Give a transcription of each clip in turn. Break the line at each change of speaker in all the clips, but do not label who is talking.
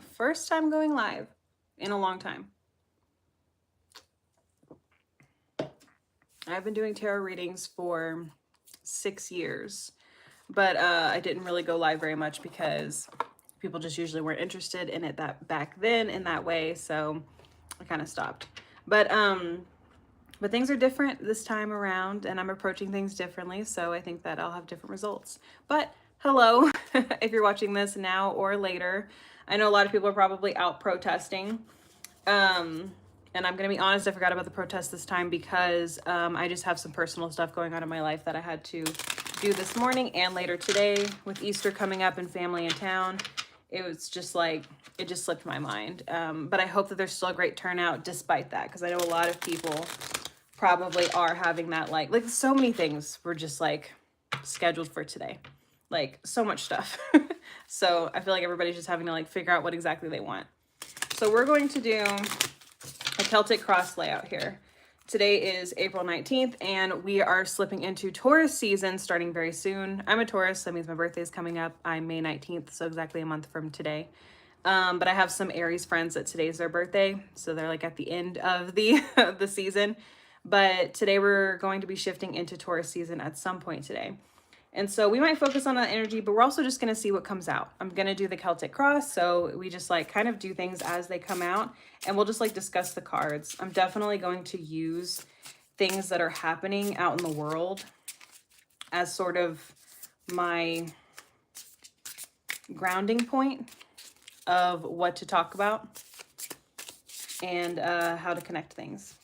First time going live in a long time. I've been doing tarot readings for 6 years, but I didn't really go live very much because people just usually weren't interested in it that back then in that way, so I kind of stopped. But things are different this time around, and I'm approaching things differently, so I think that I'll have different results. But hello, if you're watching this now or later. I know a lot of people are probably out protesting. And I'm gonna be honest, I forgot about the protest this time because I just have some personal stuff going on in my life that I had to do this morning and later today with Easter coming up and family in town. It was just like, it just slipped my mind. But I hope that there's still a great turnout despite that, because I know a lot of people probably are having that, like so many things were just like scheduled for today, like so much stuff. So I feel like everybody's just having to like figure out what exactly they want. So we're going to do a Celtic Cross layout here. Today is April 19th, and we are slipping into Taurus season starting very soon. I'm a Taurus, that means my birthday is coming up. I'm May 19th, so exactly a month from today. But I have some Aries friends that today's their birthday, so they're like at the end of the the season. But today we're going to be shifting into Taurus season at some point today. And so we might focus on that energy, but we're also just going to see what comes out. I'm going to do the Celtic Cross, so we just like kind of do things as they come out, and we'll just like discuss the cards. I'm definitely going to use things that are happening out in the world as sort of my grounding point of what to talk about and how to connect things.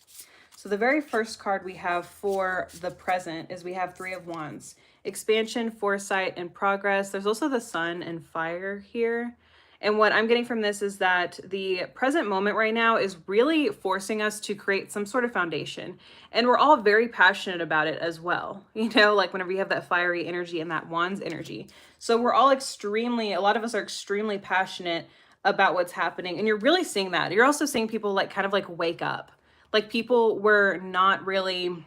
So the very first card we have for the present is we have Three of Wands. Expansion, foresight, and progress. There's also the sun and fire here. And what I'm getting from this is that the present moment right now is really forcing us to create some sort of foundation. And we're all very passionate about it as well. You know, like whenever you have that fiery energy and that Wands energy. So we're all a lot of us are extremely passionate about what's happening. And you're really seeing that. You're also seeing people like kind of like wake up. Like people were not really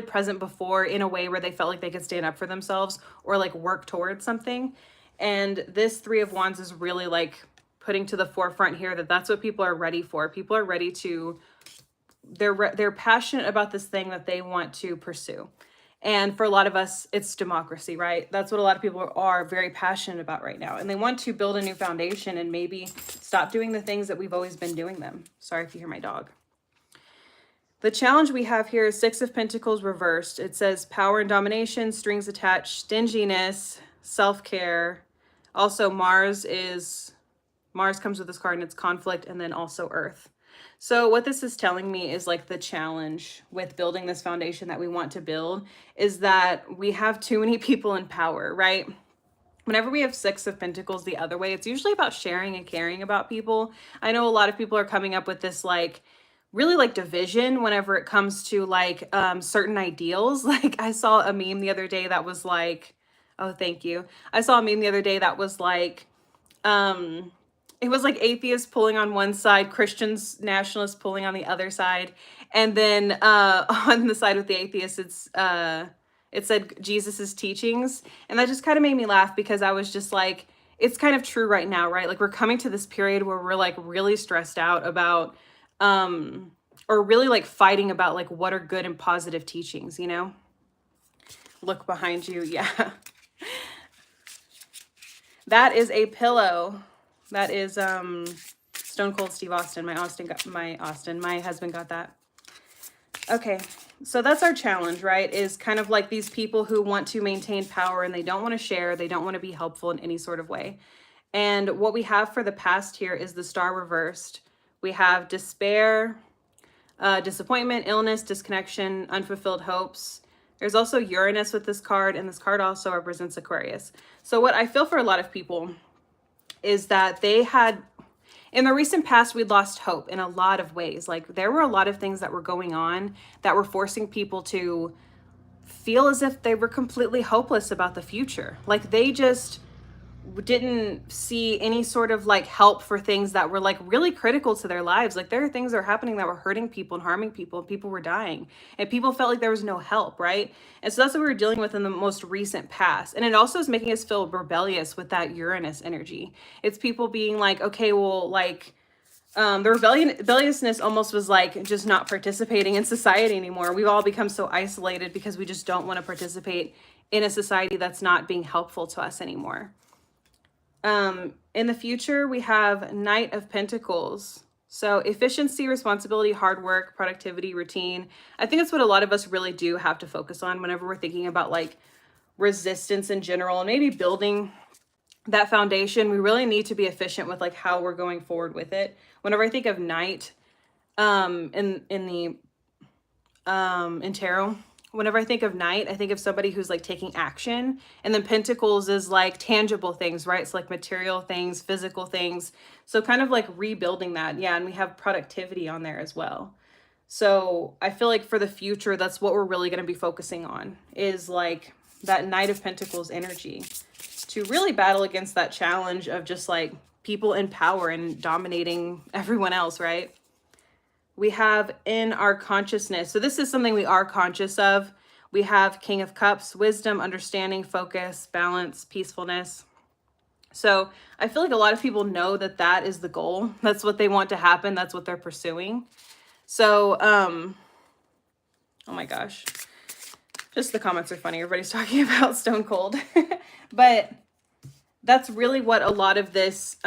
present before in a way where they felt like they could stand up for themselves or like work towards something. And this Three of Wands is really like putting to the forefront here that that's what people are ready for. People are ready to, they're passionate about this thing that they want to pursue. And for a lot of us, it's democracy, right? That's what a lot of people are very passionate about right now. And they want to build a new foundation and maybe stop doing the things that we've always been doing them. Sorry if you hear my dog. The challenge we have here is Six of Pentacles reversed. It says power and domination, strings attached, stinginess, self-care. Also Mars comes with this card and it's conflict, and then also Earth. So what this is telling me is like the challenge with building this foundation that we want to build is that we have too many people in power, right? Whenever we have Six of Pentacles the other way, it's usually about sharing and caring about people. I know a lot of people are coming up with this like really like division whenever it comes to like certain ideals. Like I saw a meme the other day that was like, oh, thank you. I saw a meme the other day that was like, it was like atheists pulling on one side, Christians, nationalists pulling on the other side. And then on the side with the atheists, it said Jesus's teachings. And that just kind of made me laugh because I was just like, it's kind of true right now, right? Like we're coming to this period where we're like really stressed out about, or really like fighting about like what are good and positive teachings, you know? Look behind you. Yeah. That is a pillow. That is Stone Cold Steve Austin. My husband got that. Okay, so that's our challenge, right? Is kind of like these people who want to maintain power and they don't want to share, they don't want to be helpful in any sort of way. And what we have for the past here is the Star reversed. We have despair, disappointment, illness, disconnection, unfulfilled hopes. There's also Uranus with this card, and this card also represents Aquarius. So what I feel for a lot of people is that they had, in the recent past, we'd lost hope in a lot of ways. Like there were a lot of things that were going on that were forcing people to feel as if they were completely hopeless about the future. Like they just didn't see any sort of like help for things that were like really critical to their lives. Like there are things that were happening that were hurting people and harming people, and people were dying, and people felt like there was no help, right? And so that's what we were dealing with in the most recent past. And it also is making us feel rebellious with that Uranus energy. It's people being like, okay, well, like the rebelliousness almost was like just not participating in society anymore. We've all become so isolated because we just don't want to participate in a society that's not being helpful to us anymore. In the future, we have Knight of Pentacles. So efficiency, responsibility, hard work, productivity, routine. I think that's what a lot of us really do have to focus on whenever we're thinking about like resistance in general, and maybe building that foundation. We really need to be efficient with like how we're going forward with it. Whenever I think of Knight in tarot, whenever I think of Knight, I think of somebody who's like taking action. And then Pentacles is like tangible things, right? It's like material things, physical things. So kind of like rebuilding that. Yeah. And we have productivity on there as well. So I feel like for the future, that's what we're really going to be focusing on, is like that Knight of Pentacles energy, to really battle against that challenge of just like people in power and dominating everyone else, right? We have in our consciousness. So this is something we are conscious of. We have King of Cups, wisdom, understanding, focus, balance, peacefulness. So I feel like a lot of people know that that is the goal. That's what they want to happen. That's what they're pursuing. So, oh my gosh, just the comments are funny. Everybody's talking about Stone Cold, but that's really what a lot of this,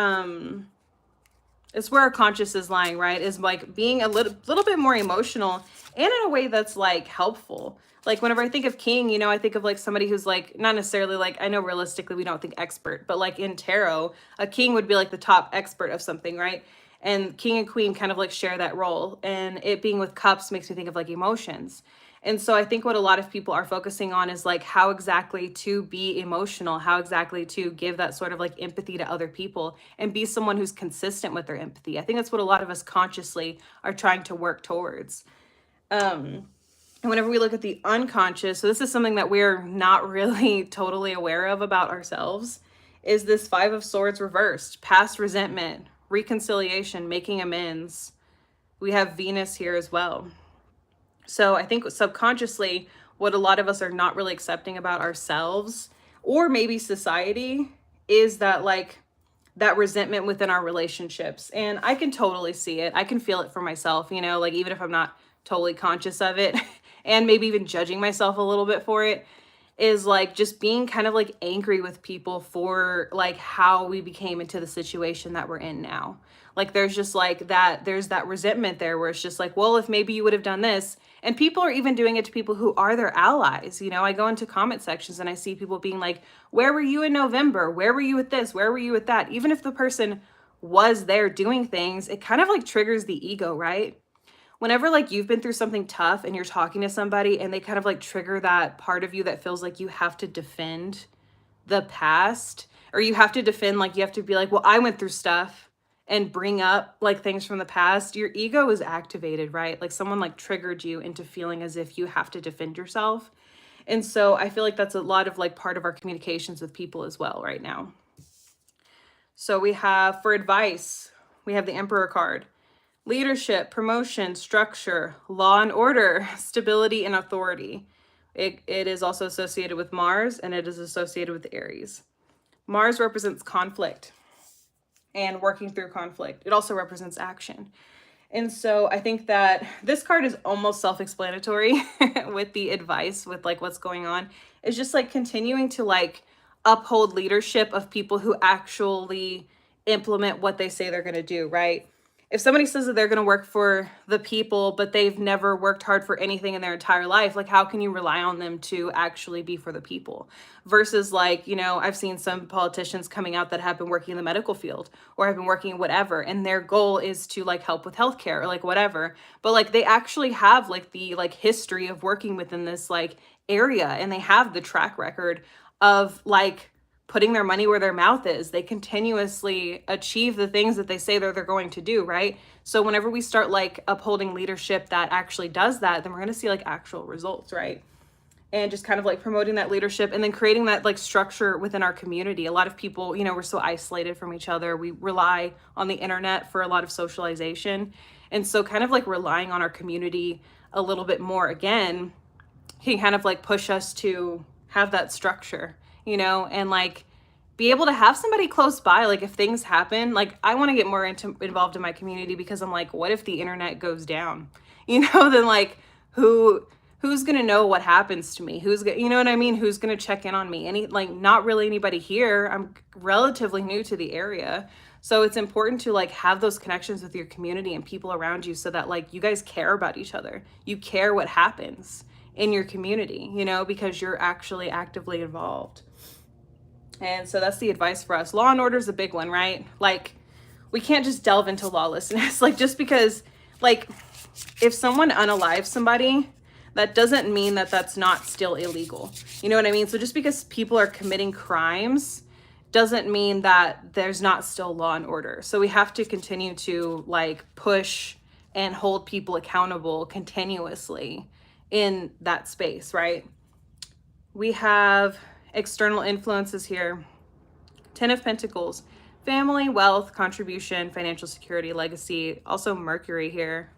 it's where our conscious is lying, right? Is like being a little bit more emotional, and in a way that's like helpful. Like whenever I think of king, you know, I think of like somebody who's like, not necessarily like, I know realistically we don't think expert, but like in tarot, a king would be like the top expert of something, right? And king and queen kind of like share that role. And it being with cups makes me think of like emotions. And so I think what a lot of people are focusing on is like how exactly to be emotional, how exactly to give that sort of like empathy to other people and be someone who's consistent with their empathy. I think that's what a lot of us consciously are trying to work towards. And whenever we look at the unconscious, so this is something that we're not really totally aware of about ourselves, is this Five of Swords reversed, past resentment, reconciliation, making amends. We have Venus here as well. So I think subconsciously, what a lot of us are not really accepting about ourselves, or maybe society, is that like that resentment within our relationships. And I can totally see it. I can feel it for myself, you know, like even if I'm not totally conscious of it and maybe even judging myself a little bit for it, is like just being kind of like angry with people for like how we became into the situation that we're in now. Like there's just like that, there's that resentment there where it's just like, well, if maybe you would have done this. And people are even doing it to people who are their allies. You know, I go into comment sections and I see people being like, where were you in November? Where were you with this? Where were you with that? Even if the person was there doing things, it kind of like triggers the ego, right? Whenever like you've been through something tough and you're talking to somebody and they kind of like trigger that part of you that feels like you have to defend the past, or you have to defend, like you have to be like, well, I went through stuff, and bring up like things from the past, your ego is activated, right? Like someone like triggered you into feeling as if you have to defend yourself. And so I feel like that's a lot of like part of our communications with people as well right now. So we have, for advice, we have the Emperor card. Leadership, promotion, structure, law and order, stability and authority. It is also associated with Mars, and it is associated with Aries. Mars represents conflict and working through conflict. It also represents action. And so I think that this card is almost self-explanatory with the advice, with like what's going on. It's just like continuing to like uphold leadership of people who actually implement what they say they're going to do, right? If somebody says that they're going to work for the people, but they've never worked hard for anything in their entire life, like how can you rely on them to actually be for the people? Versus like, you know, I've seen some politicians coming out that have been working in the medical field or have been working in whatever, and their goal is to like help with healthcare or like whatever. But like they actually have like the like history of working within this like area, and they have the track record of like putting their money where their mouth is. They continuously achieve the things that they say they're going to do, right? So whenever we start like upholding leadership that actually does that, then we're going to see like actual results, right? and just kind of like promoting that leadership and then creating that like structure within our community. A lot of people, you know, we're so isolated from each other. We rely on the internet for a lot of socialization. And so kind of like relying on our community a little bit more again can kind of like push us to have that structure, you know, and like be able to have somebody close by. Like if things happen, like I want to get more involved in my community, because I'm like, what if the internet goes down? You know, then like who's gonna know what happens to me? Who's gonna, you know what I mean? Who's gonna check in on me? Like not really anybody here. I'm relatively new to the area. So it's important to like have those connections with your community and people around you, so that like you guys care about each other. You care what happens in your community, you know, because you're actually actively involved. And so that's the advice for us. Law and order is a big one, right? Like we can't just delve into lawlessness. Like just because like if someone unalives somebody, that doesn't mean that that's not still illegal. You know what I mean? So just because people are committing crimes doesn't mean that there's not still law and order. So we have to continue to like push and hold people accountable continuously in that space, right? We have external influences here. 10 of Pentacles, family, wealth, contribution, financial security, legacy, also Mercury here.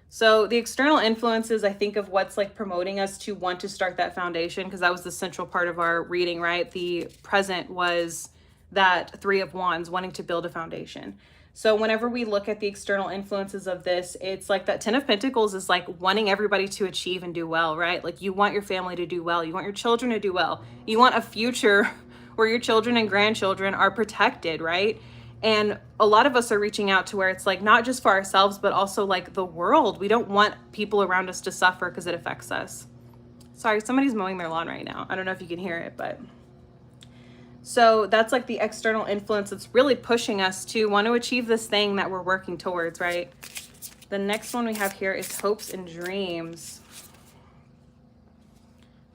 So the external influences, I think of what's like promoting us to want to start that foundation, because that was the central part of our reading, right? The present was that 3 of Wands, wanting to build a foundation. So whenever we look at the external influences of this, it's like that 10 of Pentacles is like wanting everybody to achieve and do well, right? Like you want your family to do well. You want your children to do well. You want a future where your children and grandchildren are protected, right? And a lot of us are reaching out to where it's like not just for ourselves, but also like the world. We don't want people around us to suffer because it affects us. Sorry, somebody's mowing their lawn right now. I don't know if you can hear it, but... So that's like the external influence that's really pushing us to want to achieve this thing that we're working towards, right? The next one we have here is hopes and dreams.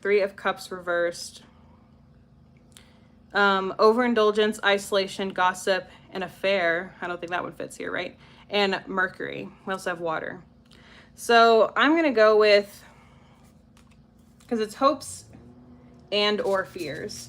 3 of Cups reversed. Overindulgence, isolation, gossip, and affair. I don't think that one fits here, right? And Mercury. We also have water. So I'm going to go with, because it's hopes and or fears.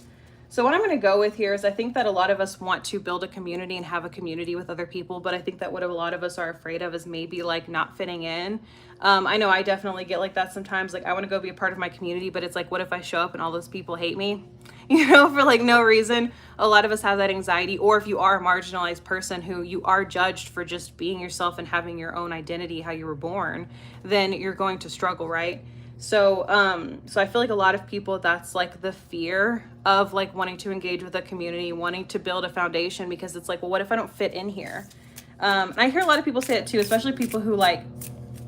So what I'm going to go with here is I think that a lot of us want to build a community and have a community with other people, but I think that what a lot of us are afraid of is maybe like not fitting in. I know I definitely get like that sometimes. Like I want to go be a part of my community, but it's like, what if I show up and all those people hate me? You know, for like no reason. A lot of us have that anxiety. Or if you are a marginalized person who you are judged for just being yourself and having your own identity, how you were born, then you're going to struggle, right? So, so I feel like a lot of people, that's like the fear of like wanting to engage with a community, wanting to build a foundation, because it's like, well, what if I don't fit in here? And I hear a lot of people say it too, especially people who like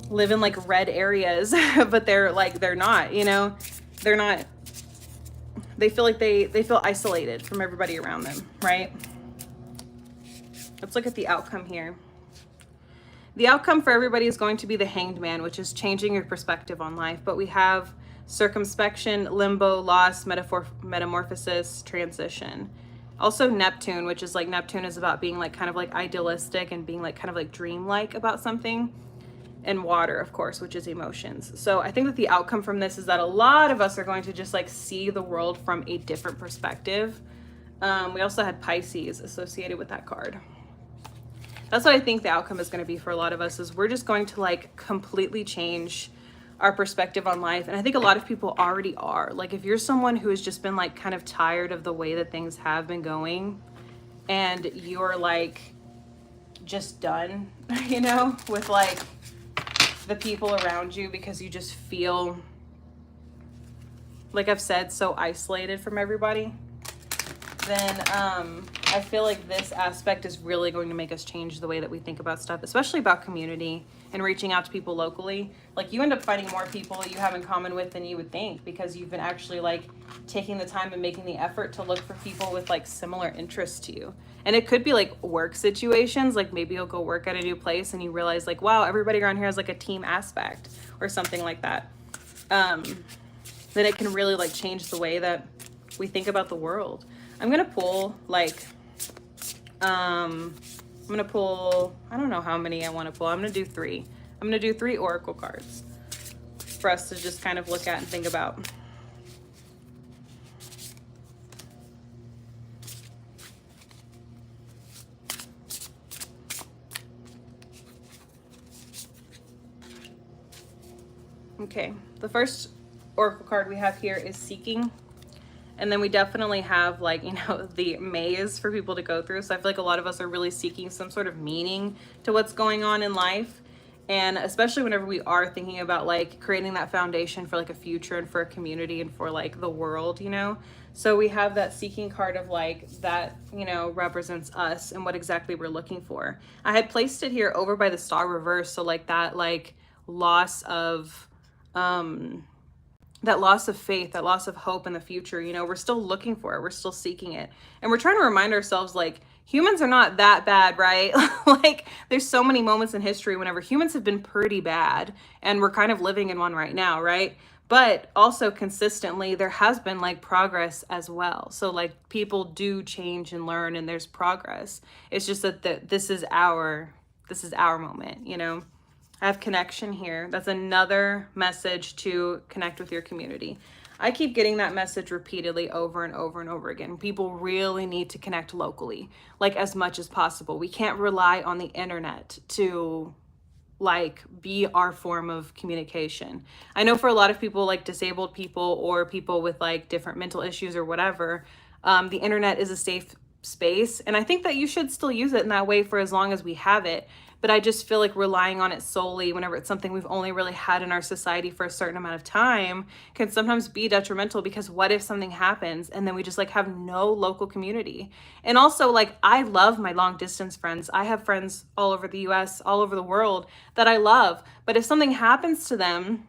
live in like red areas, but they're not, you know, they're not, they feel like they feel isolated from everybody around them, right? Let's look at the outcome here. The outcome for everybody is going to be the Hanged Man, which is changing your perspective on life. But we have circumspection, limbo, loss, metamorphosis, transition. Also Neptune, which is like, Neptune is about being like kind of like idealistic and being like kind of like dreamlike about something. And water, of course, which is emotions. So I think that the outcome from this is that a lot of us are going to just like see the world from a different perspective. We also had Pisces associated with that card. That's what I think the outcome is going to be for a lot of us, is we're just going to like completely change our perspective on life. And I think a lot of people already are. Like if you're someone who has just been like kind of tired of the way that things have been going, and you're like just done, you know, with like the people around you, because you just feel, like I've said, so isolated from everybody, then I feel like this aspect is really going to make us change the way that we think about stuff, especially about community and reaching out to people locally. Like you end up finding more people you have in common with than you would think, because you've been actually like taking the time and making the effort to look for people with like similar interests to you. And it could be like work situations, like maybe you'll go work at a new place and you realize like, wow, everybody around here has like a team aspect or something like that. Then it can really like change the way that we think about the world. I'm gonna pull like, I'm gonna pull, I don't know how many I want to pull. I'm gonna do 3. I'm gonna do 3 oracle cards. for us to just kind of look at and think about. Okay, the first oracle card we have here is seeking. And then we definitely have, like, you know, the maze for people to go through. So I feel like a lot of us are really seeking some sort of meaning to what's going on in life. And especially whenever we are thinking about like creating that foundation for like a future and for a community and for like the world, you know. So we have that seeking card of like that, you know, represents us and what exactly we're looking for. I had placed it here over by the star reverse. So like that, like loss of, that loss of faith, that loss of hope in the future, you know, we're still looking for it. We're still seeking it. And we're trying to remind ourselves, like, humans are not that bad, right? Like, there's so many moments in history whenever humans have been pretty bad, and we're kind of living in one right now, right? But also consistently, there has been like progress as well. So like people do change and learn, and there's progress. It's just that this is our moment, you know? I have connection here. That's another message to connect with your community. I keep getting that message repeatedly over and over and over again. People really need to connect locally, like as much as possible. We can't rely on the internet to like be our form of communication. I know for a lot of people, like disabled people or people with like different mental issues or whatever, the internet is a safe space. And I think that you should still use it in that way for as long as we have it. But I just feel like relying on it solely whenever it's something we've only really had in our society for a certain amount of time can sometimes be detrimental, because what if something happens and then we just like have no local community? And also, like, I love my long distance friends. I have friends all over the US, all over the world that I love. But if something happens to them,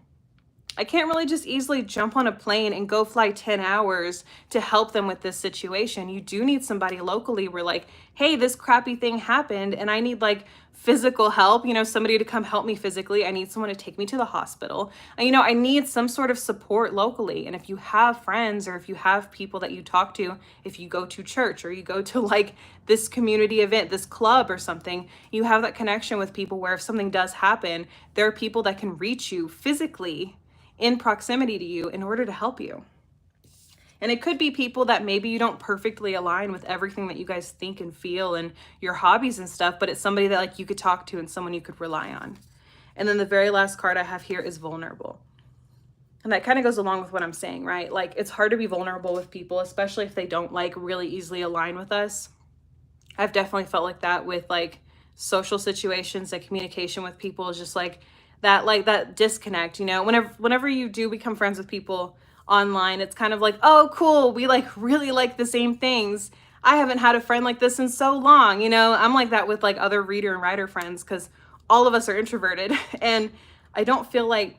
I can't really just easily jump on a plane and go fly 10 hours to help them with this situation. You do need somebody locally where like, hey, this crappy thing happened and I need like physical help, you know, somebody to come help me physically. I need someone to take me to the hospital. And, you know, I need some sort of support locally. And if you have friends or if you have people that you talk to, if you go to church or you go to like this community event, this club or something, you have that connection with people where if something does happen, there are people that can reach you physically in proximity to you in order to help you. And it could be people that maybe you don't perfectly align with everything that you guys think and feel and your hobbies and stuff, but it's somebody that like you could talk to and someone you could rely on. And then the very last card I have here is vulnerable. And that kind of goes along with what I'm saying, right? Like, it's hard to be vulnerable with people, especially if they don't like really easily align with us. I've definitely felt like that with like social situations, like communication with people is just like that disconnect, you know. Whenever you do become friends with people online, it's kind of like, oh cool, we like really like the same things. I haven't had a friend like this in so long, you know. I'm like that with like other reader and writer friends, because all of us are introverted and I don't feel like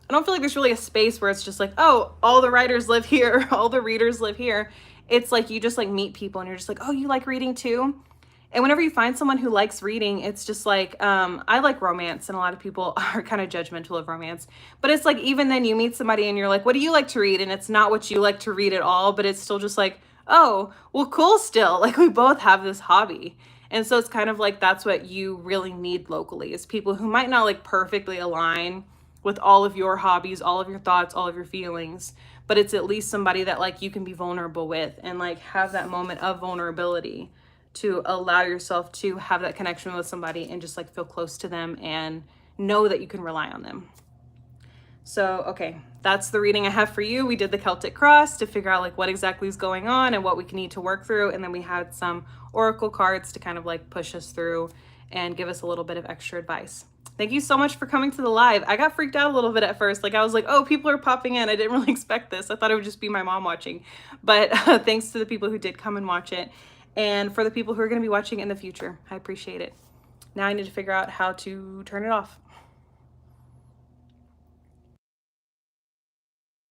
there's really a space where it's just like, oh, all the writers live here, all the readers live here. It's like you just like meet people and you're just like, oh, you like reading too? And whenever you find someone who likes reading, it's just like, I like romance, and a lot of people are kind of judgmental of romance. But it's like, even then you meet somebody and you're like, what do you like to read? And it's not what you like to read at all, but it's still just like, oh, well, cool still. Like, we both have this hobby. And so it's kind of like, that's what you really need locally, is people who might not like perfectly align with all of your hobbies, all of your thoughts, all of your feelings, but it's at least somebody that like you can be vulnerable with and like have that moment of vulnerability to allow yourself to have that connection with somebody and just like feel close to them and know that you can rely on them. So, okay, that's the reading I have for you. We did the Celtic Cross to figure out like what exactly is going on and what we need to work through. And then we had some oracle cards to kind of like push us through and give us a little bit of extra advice. Thank you so much for coming to the live. I got freaked out a little bit at first. Like, I was like, oh, people are popping in. I didn't really expect this. I thought it would just be my mom watching. But thanks to the people who did come and watch it. And for the people who are going to be watching in the future, I appreciate it. Now I need to figure out how to turn it off.